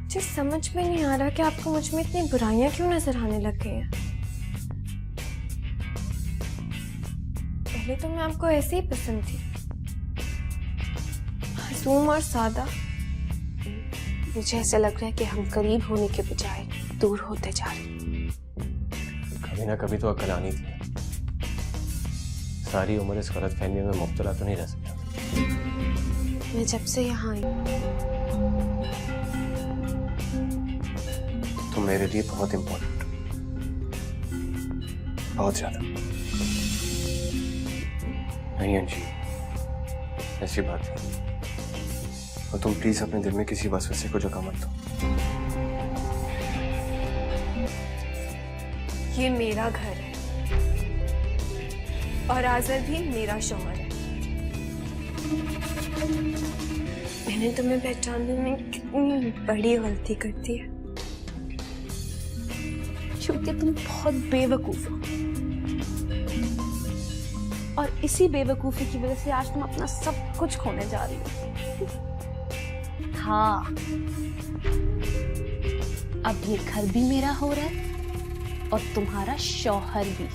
मुझे समझ में नहीं आ रहा कि आपको मुझ में इतनी बुराइयां क्यों नजर आने लग गई हैं। पहले तो मैं आपको ऐसे ही पसंद थी, मासूम और सादा। मुझे ऐसा लग रहा है कि हम करीब होने के बजाय दूर होते जा रहे हैं। कभी ना कभी तो अक्ल आनी थी। सारी उम्र इस गलतफहमी में मुब्तला तो नहीं रह सकता। मैं जब से यहाँ आई तुम मेरे लिए बहुत इम्पोर्टेंट, बहुत ज्यादा। नहीं अंशी, ऐसी बात है। और तुम प्लीज अपने दिल में किसी वसवसे को जगह मत दो। ये मेरा घर है और आज़र भी मेरा शौहर है। मैंने तुम्हें पहचानने में कितनी बड़ी गलती कर दी है। क्योंकि तुम बहुत बेवकूफ हो और इसी बेवकूफी की वजह से आज तुम अपना सब कुछ खोने जा रही हो। हाँ, अब ये घर भी मेरा हो रहा है और तुम्हारा शौहर भी।